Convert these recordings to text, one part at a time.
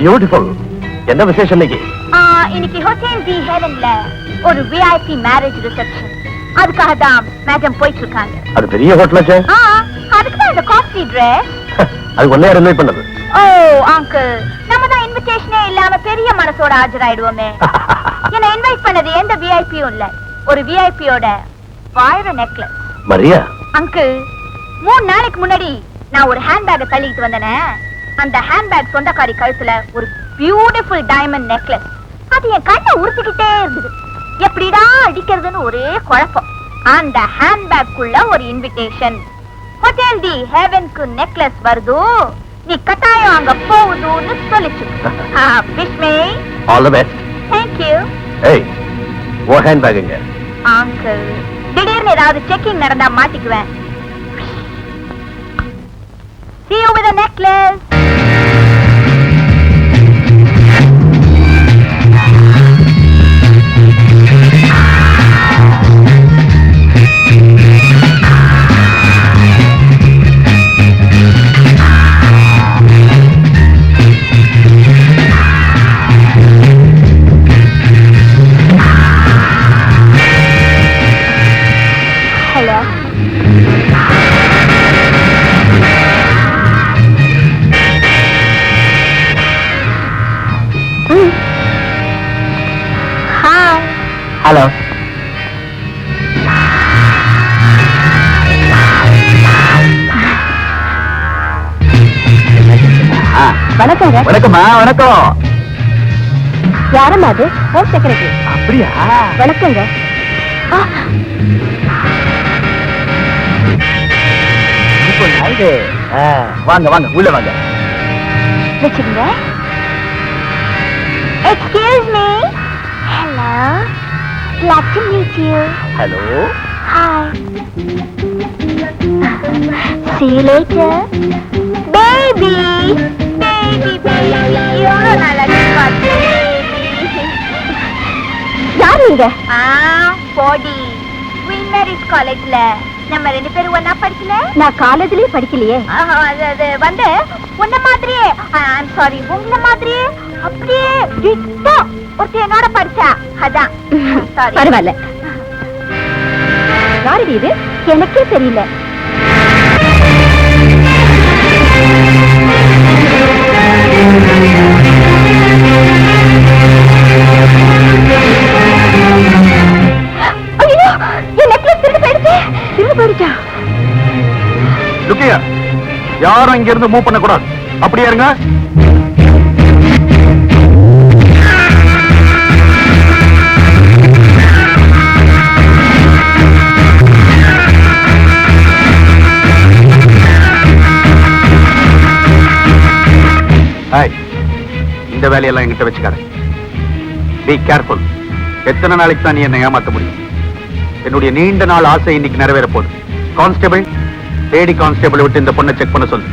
Beautiful. என்ன விசேஷம் இன்னைக்கு? இன்னைக்கு ஹோட்டல் தி ஹெவன்ல ஒரு விஐபி மேரேஜ் ரிசப்ஷன். அதுக்காக தான் மேடம் போயிட்டு இருக்காங்க. அது பெரிய ஹோட்டலாச்சே. அதுக்கு தான் இந்த காஸ்ட்லி ட்ரெஸ். அது ஒன்னே இன்வைட் பண்ணது. ஓ அங்கிள், நம்ம தான் இன்விடேஷனே இல்லாம பெரிய மனசோட ஆஜராயிடுவோமே. என்ன இன்வைட் பண்ணது எந்த விஐபியும் இல்ல, ஒரு விஐபியோட வைர நெக்லஸ். மரியா அங்கிள், 3 நாளைக்கு முன்னாடி நான் ஒரு ஹேண்ட்பேக்கை தள்ளிட்டு வந்தேனே, அந்த ஹேண்ட்பேக் சொந்தக்காரி கழுத்துல ஒரு பியூட்டிஃபுல் டைமண்ட் நெக்லஸ். அது என் கண்ணை உறுத்திக்கிட்டே இருந்தது. எப்படிடா அடிக்கிறதுன்னு ஒரே குழப்பம். அந்த ஹேண்ட்பேக்குள்ள ஒரு இன்விடேஷன். ஹோட்டல் தி ஹெவனுக்கு நெக்லஸ் வருது, நீ கட்டாயம் அங்க போகுதுன்னு சொல்லிச்சு. Wish me all the best. Thank you. ஏய், ஓ ஹேண்ட்பேக் எங்க? அங்கிள், திடீர்னு ஏதாவது செக்கிங் நடந்தா மாட்டிக்குவேன். See you with a necklace. Hello. Hi. Hello. வணக்கங்க. வணக்கம்மா. வணக்கம். யாரம்மா அது? Home secretary. அப்படியா? வணக்கங்க. இப்போ நாயுடு. வாங்க வாங்க, உள்ள வாங்க. வச்சுருங்க. Excuse me. Hello. Glad to meet you. Hello. Hi. See you later. Baby. Baby, baby. எவ்வளவு நாளா பாத்து. யார் நீங்க? போடி. குயின் மேரிஸ் காலேஜ்ல நம்ம 2 பேரும் ஒண்ணா படிக்கல. நான் காலேஜ்லயே படிக்கலையே. அது வந்து உன்ன மாதிரியே, ஐம் சாரி, உங்கள மாதிரியே அப்படியே டிட்டோ ஒருத்தி என்னோட படிச்சா. அதான். சாரி. பரவாயில்ல. யாரு இது? எனக்கே தெரியல. ஐயோ, என் நெக்லஸ் திருடு போயிடுச்சு. திருடு போயிடுச்சா? லுக்கியா, யாரும் இங்க இருந்து மூவ் பண்ண கூடாது. அப்படியே இருங்க. இந்த வேலையெல்லாம் என்கிட்ட வச்சுக்காத. Be careful. எத்தனை நாளைக்கு தான் நீ என்னை ஏமாத்த முடியும்? என்னுடைய நீண்ட நாள் ஆசை இன்னைக்கு நிறைவேற போகுது. கான்ஸ்டபிள், லேடி கான்ஸ்டபிள் விட்டு இந்த பொண்ணை செக் பண்ண சொல்லு.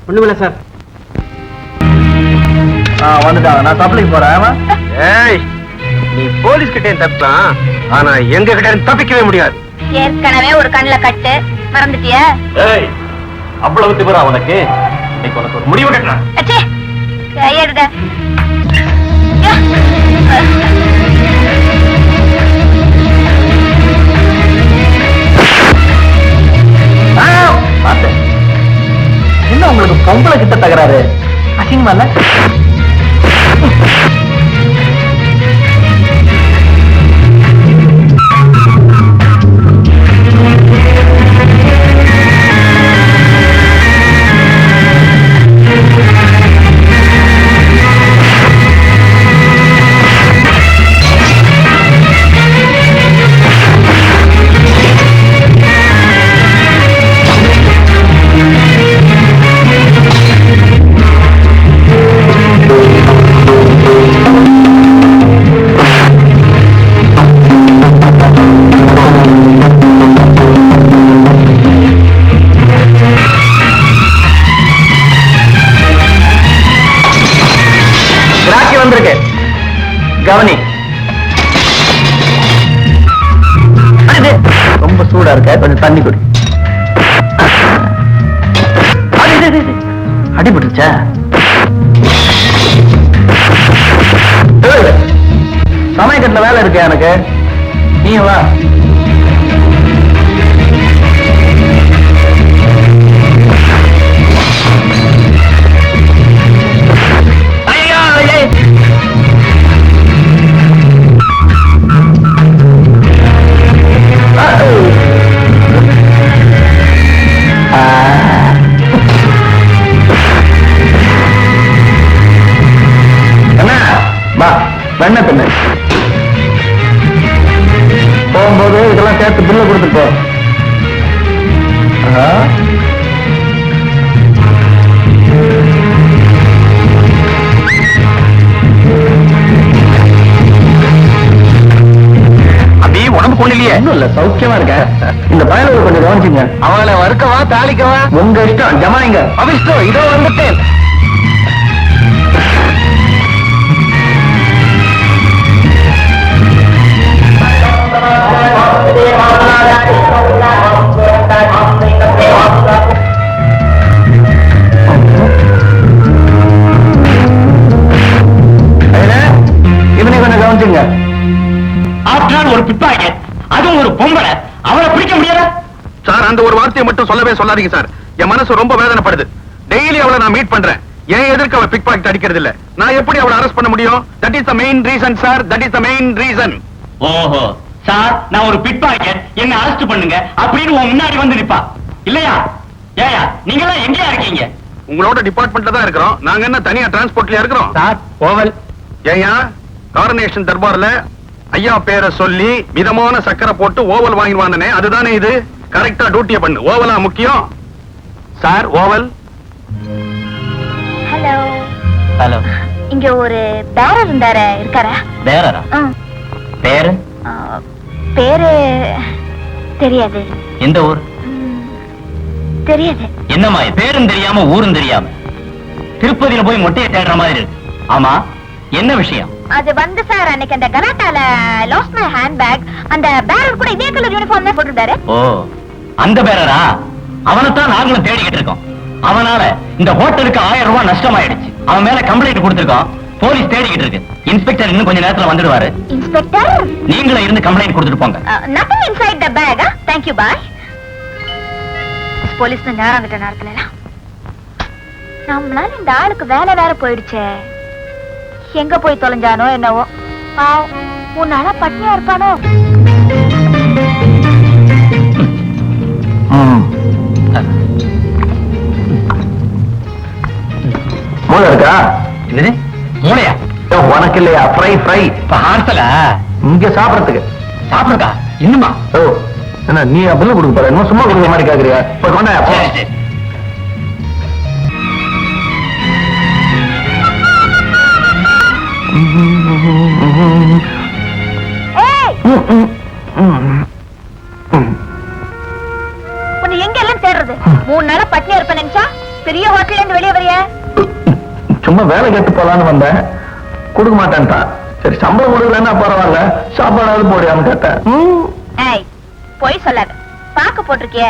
ஒண்ணுமில்ல சார். வந்துட்டாங்க. நான் சப்ளைக்கு போறேன். ஏய், நீ போலீஸ் கிட்டே தப்பிக்கலாம், ஆனா எங்க கிட்ட தப்பிக்கவே முடியாது. ஏற்கனவே ஒரு கண்ணுல கட்டு மறந்துட்டியா? ஏய், அவ்வளவு திமிரா உனக்கு? இன்னைக்கு உனக்கு ஒரு முடிவு கட்டுறேன். அச்சே, கையெடுடா. என்ன உங்களுக்கு பொம்பளை கிட்ட தகராறு? அசிங்கமா இல்ல? கவனி. ரொம்ப சூடா இருக்க, கொஞ்சம் தண்ணி குடி. அடிபட்டுச்சா? சமயக்கட்டுல வேலை இருக்கு எனக்கு, நீ வா. வெண்ண தின்னு போகும்போது இதெல்லாம் சேர்த்து பில்ல கொடுத்துட்டு போ. அப்படி உடம்பு கொண்டு இல்லையே? இன்னும் இல்ல, சௌக்கியமா இருக்க. இந்த பயலுக்கு கொஞ்சம் கவனிச்சுங்க. அவளை வறுக்கவா தாளிக்கவா உங்க இஷ்டம். ஜமாயிங்க அவிஷ்டம். இதோ வந்துட்டேன். இவனை கொஞ்சம் கவனிச்சுங்க. ஆப்டால் ஒரு பிட்பாக்கெட், அதுவும் ஒரு பொம்பளை, அவளை பிடிக்க முடியல சார். அந்த ஒரு வார்த்தையை மட்டும் சொல்லவே சொல்லாதீங்க சார். என் மனசு ரொம்ப வேதனைப்படுது. டெய்லி அவளை நான் மீட் பண்றேன். ஏன் எதற்கு அவள் பிக் பாக்கெட் அடிக்கிறது இல்ல? நான் எப்படி அவளை அரெஸ்ட் பண்ண முடியும்? That is the main reason sir. That is the main reason. ஓஹோ சார், நான் ஒரு பிட்பாக்கெட், என்ன அரெஸ்ட் பண்ணுங்க அப்படின்னு உன் முன்னாடி வந்து நிப்பா இல்லையா? ஏயா நீங்க எல்லாம் எங்கயா இருக்கீங்க? உங்களோட டிபார்ட்மெண்ட்ல தான் இருக்கிறோம். நாங்க என்ன தனியா டிரான்ஸ்போர்ட்லயா இருக்கிறோம் சார்? ஓவல் ஏயா காரனேஷன் தர்பார்ல ஐயா பேரை சொல்லி மிதமான சக்கரை போட்டு ஓவல் வாங்கிடுவானே, அதுதானே இது? கரெக்டா டியூட்டியை பண்ணு. ஓவலா முக்கியம் சார். ஓவல். ஹலோ ஹலோ, இங்க ஒரு பேரர் இருந்தாரு, இருக்காரா? பேரரா? பேரு? பேரு தெரியாது. எந்த ஊர்? தெரியாது. என்னம்மா பேரும் தெரியாம ஊரும் தெரியாம திருப்பதியில போய் மொட்டையை தேடுற மாதிரி இருக்கு. ஆமா, என்ன விஷயம்? அது வந்து சார், அன்னைக்கு அந்த கலாட்டால லாஸ்ட் மை ஹேண்ட்பேக், அந்த பேரர் கூட இதே கலர் யூனிஃபார்ம் தான் போட்டுட்டாரு. ஓ, அந்த பேரரா? அவனைத்தான் நாங்களும் தேடிக்கிட்டு இருக்கோம். அவனால இந்த ஹோட்டலுக்கு 1000 ரூபாய் நஷ்டமாயிடுச்சு. அவன் மேல கம்ப்ளைண்ட் கொடுத்திருக்கோம். போலீஸ் தேடிக்கிட்டு இருக்கு. இன்ஸ்பெக்டர் இன்னும் கொஞ்ச நேரத்துல வந்துடுவாரு. இன்ஸ்பெக்டர், நீங்களே இருந்து கம்ப்ளைண்ட் கொடுத்துட்டு போங்க. nothing inside the bag. Thank you, bye. Police நேரம் கிட்ட நேரத்துல நம்மளால இந்த ஆளுக்கு வேலை வேற போயிடுச்சே. எங்க போய் தொலைஞ்சானோ என்னவோ. பாவம், 3 நாளா பட்டினியா இருப்பானோ. மூளை இருக்கா? என்னது மூளையா? உனக்கு இல்லையா? ஃப்ரை ஃப்ரை ஹார்சலா? இங்க சாப்பிடறதுக்கு. சாப்பிடுறதா? இன்னுமா? ஓ, என்ன நீ பில்லு கொடுக்க போற? இன்னும் சும்மா கொடுக்குற மாதிரி கேக்குறியா? போய் கொண்டாயா. சரி சரி. ஏய், உன்னை எங்க எல்லாம் தேடுறது? 3 நாளா பட்டினியா இருப்பேன் நினைச்சா பெரிய ஹோட்டல்ல இருந்து வெளியே வரைய? சும்மா வேலை கேட்டு போலான்னு வந்தேன். கொடுக்க மாட்டேன்ட்டான். சரி, சம்பளம் கொடுக்கலன்னா பரவாயில்ல, சாப்பாடாவது போடியான்னு கேட்டேன். ஏய், போய் சொல்லாத. பாக்கு போட்டிருக்கிய?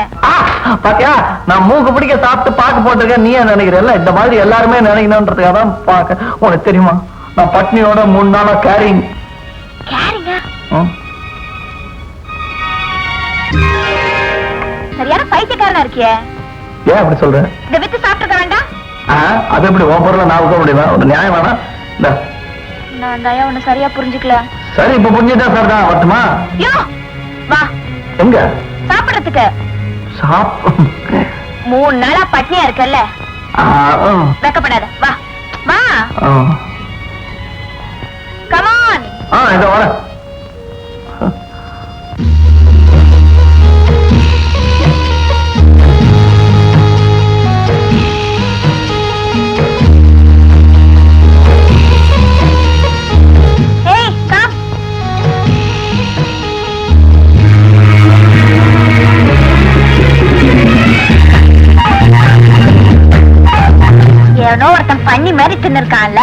பாத்தியா, நான் மூக்கு பிடிக்க சாப்பிட்டு பாக்கு போட்டிருக்கேன். நீ ஏன் நினைக்கிறல்ல? இந்த மாதிரி எல்லாருமே நினைக்கணும்ன்றதுக்காக தான் பாக்க. உனக்கு தெரியுமா, நான் பட்னியோட 3 நாளா கேரிங். கேரிங்க? சரியான பைத்தியக்காரனா இருக்கியே. ஏன் அப்படி சொல்ற? இந்த வித்து சாப்பிட்டு வேண்டாம். அது எப்படி உன் பொருளை நான் வைக்க முடியுமா? ஒரு நியாயம் வேணா? நான் தயா உன்னை சரியா புரிஞ்சுக்கல. சரி, இப்ப புரிஞ்சுட்டா சார் தான் வரட்டுமா? யோ, வா. எங்க சாப்பிடுறதுக்கு? 3 நாளா பட்னியா இருக்கல்ல, வெக்கப்படாத. வா வா. Come on. இத வர. ஒருத்தன் பண்ணி மாதிரி தின்னுருக்கான்ல.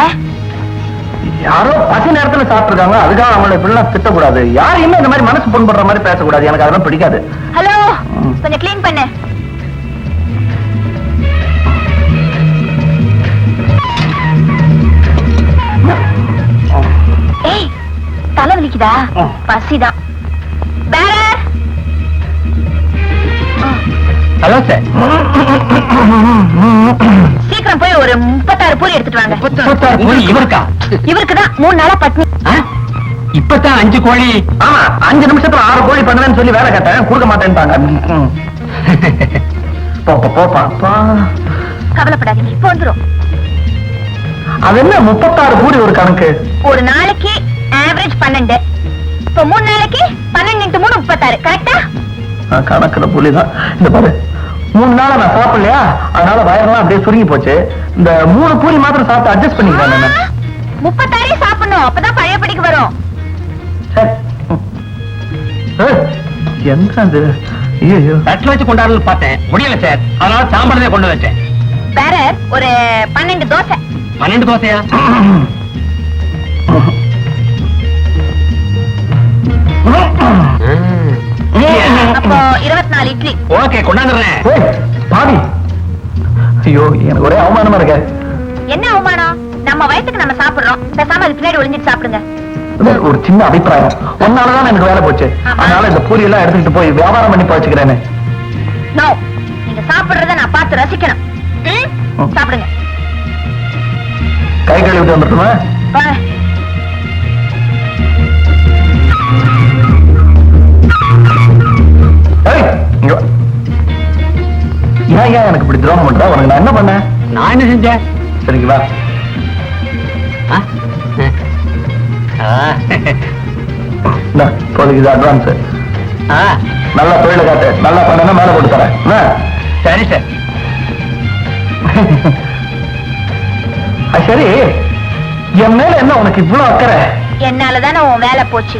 யாரோ பசி நேரத்துல சாப்பிட்டுருக்காங்க, அதுக்காக அவங்களை இப்படிலாம் திட்டக்கூடாது. யாரையுமே இந்த மாதிரி மனசு புண்படுற மாதிரி பேசக்கூடாது. எனக்கு அதெல்லாம் பிடிக்காது. ஹலோ, கொஞ்சம் கிளீன் பண்ணு. பசிக்குதா? பசிதான். பேரர். Hello sir. சீக்கிரம் போய் ஒரு 36 பூரி எடுத்துட்டு வாங்க. 36 பூரி இவருக்கா? இவருக்குதான் 3 நாளா பட்னி. இப்பதான் 5 கோழி. ஆமா 5 நிமிஷத்துல 6 கோழி பண்ணுவேன்னு சொல்லி வேலை கேட்டேன், கொடுக்க மாட்டேன்ட்டாங்க. போப்பா. கவலைப்படாதீங்க, இப்ப வந்துரும். அது என்ன 36 பூரி ஒரு கணக்கு? ஒரு நாளைக்கு ஆவரேஜ் 12. இப்ப 3 நாளைக்கு 12 × 3 36. கரெக்டா? கணக்குல புள்ளிதான். இந்த பாரு 3 நாளா நான் சாப்பிடலையா, அதனால வயரெல்லாம் அப்படியே சுருங்கி போச்சு. இந்த 3 பூரி மாத்திரம் சாப்பிட்டு அட்ஜஸ்ட் பண்ணிக்கிறேன். 36 சாப்பிடணும், அப்பதான் பழையபடிக்கு வரும். என்ன ஐயோ தட்டில் வச்சு கொண்டாடுறது பார்த்தேன், முடியல சார். அதனால சாம்பார் கொண்டு வச்சேன். பேரர் ஒரு 12 தோசை. 12 தோசையா? அப்போ 24 இட்லி. ஓகே, கொண்டாந்துறேன். பாவி, ஐயோ எனக்கு ஒரே அவமானமா இருக்க. என்ன அவமானம்? நம்ம வயசுக்கு நம்ம சாப்பிடுறோம், பேசாம அது பின்னாடி ஒளிஞ்சிட்டு சாப்பிடுங்க. ஒரு சின்ன அபிப்பிராயம், ஒன்னாலதான் எனக்கு வேலை போச்சு. அதனால இந்த பூரி எல்லாம் எடுத்துக்கிட்டு போய் வியாபாரம் பண்ணி போச்சுக்கிறேன்னு. நோ, நீங்க சாப்பிடுறத நான் பார்த்து ரசிக்கணும். சாப்பிடுங்க. கை கழுவிட்டு வந்துட்டுமா? ஏன் எனக்கு இப்படி துரோகம் பண்றா? உனக்கு நான் என்ன பண்ணேன்? நான் என்ன செஞ்சேன்? சரிங்க வா. இது அட்வான்ஸ். நல்லா தொழில காட்டு, நல்லா பண்ணா மேல போட்டு தரேன். சரி சார். சரி, என் மேல என்ன உனக்கு இவ்வளவு அக்கறை? என்னாலதானே உன் வேலை போச்சு.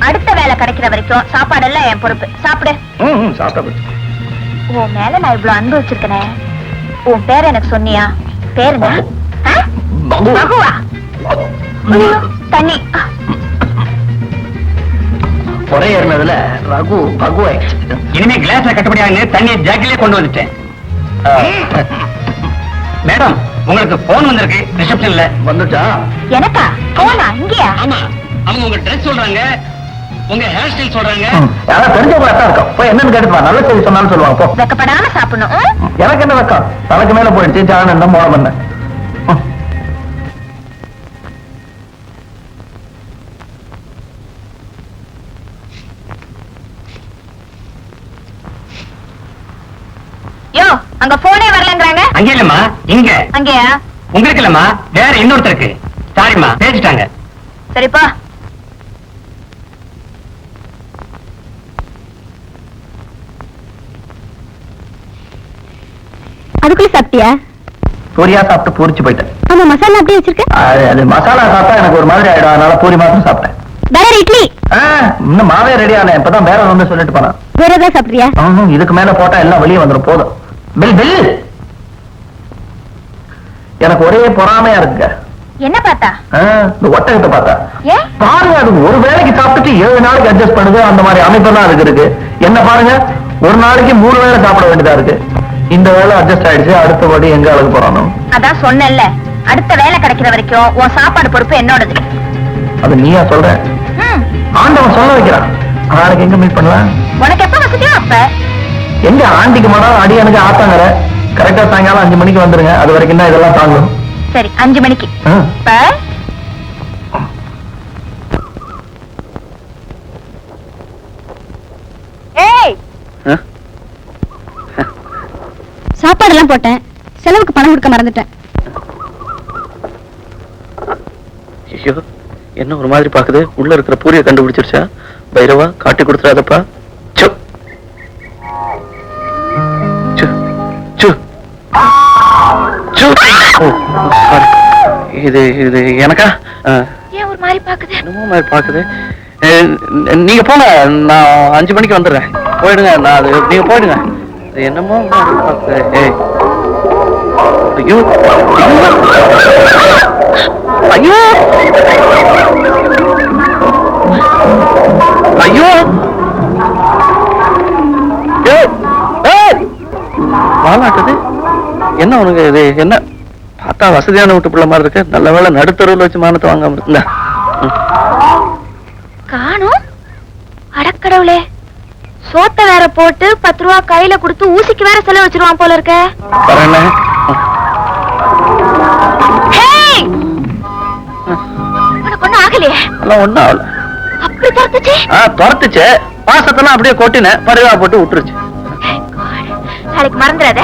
அடுத்த வேலை கிடைக்கிற வரைக்கும் சாப்பாடெல்லாம் என் பொறுப்பு. சாப்பிடு. சாப்பிட உன் மேல நான் இவ்வளவு அன்பு வச்சிருக்கேனே. உன் பேர் எனக்கு சொன்னியா? பேருங்க மகுவா? தண்ணி ஒரே ஏறினதுல ரகு பகுவை. இனிமே கிளாஸ்ல கட்டுப்படியாக தண்ணியை ஜாக்கிலே கொண்டு வந்துட்டேன். மேடம், உங்களுக்கு போன் வந்திருக்கு ரிசப்ஷன்ல. வந்துச்சா? எனக்கா போனா? இங்கயா? ஆமா, அவங்க உங்க ட்ரெஸ் சொல்றாங்க, உங்க ஹேர் ஸ்டைல் சொல்றாங்க. யாராவது தெரிஞ்சவங்களா தான் இருக்கும். போய் என்னன்னு கேட்டுப்பா, நல்ல செய்தி சொன்னாலும் சொல்லுவாங்க. போ. வெக்கப்படாம சாப்பிடணும். எனக்கு என்ன வெக்கம்? தலைக்கு மேல போயிடுச்சு. சாணம் மோளம் பண்ண. யோ, அங்க போனே வரலங்கறாங்க. அங்க இல்லம்மா, இங்க. அங்கயா? உங்களுக்கு இல்லம்மா, வேற இன்னொருத்தருக்கு. சாரிம்மா, பேசிட்டாங்க. சரிப்பா. அதுக்குள்ள சாப்பிட்டியா? பூரியா சாப்பிட்டு பூரிச்சு போயிட்டேன். ஆமா, மசாலா அப்படியே வச்சிருக்க. அது மசாலா சாப்பிட்டா எனக்கு ஒரு மாதிரி ஆயிடும், அதனால பூரி மாத்திரம் சாப்பிட்டேன். வேற இட்லி? இன்னும் மாவே ரெடி ஆன, இப்பதான் வேற வந்து சொல்லிட்டு போனா. வேற ஏதாவது சாப்பிடுறியா? இதுக்கு மேல போட்டா எல்லாம் வெளியே வந்துடும். போதும். Bill bill. எனக்கு ஒரே பொறாமையா இருக்கு. என்ன பார்த்தா? இந்த ஒட்டகத்தை பார்த்தா. ஏன்? பாருங்க, அது ஒரு வேளைக்கு சாப்பிட்டுட்டு 7 நாளைக்கு அட்ஜஸ்ட் பண்ணுது. அந்த மாதிரி அமைப்பெல்லாம் அதுக்கு இருக்கு. என்ன பாருங்க, ஒரு நாளைக்கு 3 வேளை சாப்பிட வேண்டியதா இருக்கு. இந்த வேலை அட்ஜஸ்ட் ஆயிடுச்சு, அடுத்தபடி எங்க அழகு போறானோ. அதான் சொன்னேன்ல, அடுத்த வேலை கிடைக்கிற வரைக்கும் உன் சாப்பாடு பொறுப்பு என்னோடது. அது நீயா சொல்ற? ஆண்டவன் சொல்ல வைக்கிறான். நாளைக்கு எங்க மீட் பண்ணலாம்? உனக்கு எப்ப வசதியோ அப்ப. எங்க ஆண்டிக்கு மனம் அடியானுக்கு ஆத்தாங்கற. கரெக்டா சாயங்காலம் 5 மணிக்கு வந்துருங்க. அது வரைக்கும் தான் இதெல்லாம் தாங்கும். சரி, 5 மணிக்கு. ஏய், சாப்பாடெல்லாம் போட்டேன், செலவுக்கு பணம் கொடுக்க மறந்துட்டேன். ஐயோ, என்ன ஒரு மாதிரி பாக்குது. உள்ள இருக்கிற பூரியை கண்டுபிடிச்சிருச்சா? பைரவா, காட்டி கொடுத்துறாதப்பா. இது இது எனக்கா? ஏன் ஒரு மாதிரி பாக்குது? என்னமோ மாதிரி பாக்குது. நீங்க போங்க, நான் 5 மணிக்கு வந்துடுறேன். போயிடுங்க. நான் அது நீங்க போயிடுங்க. இது என்னமோ மாதிரி பாக்குது. ஐயோ ஐயோ ஐயோ, வாலாட்டுது. என்ன உனக்கு இது? என்ன பார்த்தா வசதியான வீட்டு பிள்ளை மாதிரி இருக்கு. நல்ல வேலை நடுத்தருவில் வச்சு மானத்தை வாங்காம இருந்தா. கடவுளே, சோத்த வேற போட்டு 10 ரூபா கையில கொடுத்து ஊசிக்கு வேற செலவு வச்சிருவான் போல இருக்க. உனக்கு ஒண்ணும் ஆகலையே? ஒண்ணும் ஆகல. அப்படி துரத்துச்சு? துரத்துச்சு. பாசத்தெல்லாம் அப்படியே கொட்டின பரிவா போட்டு விட்டுருச்சு. நாளைக்கு மறந்துடாத.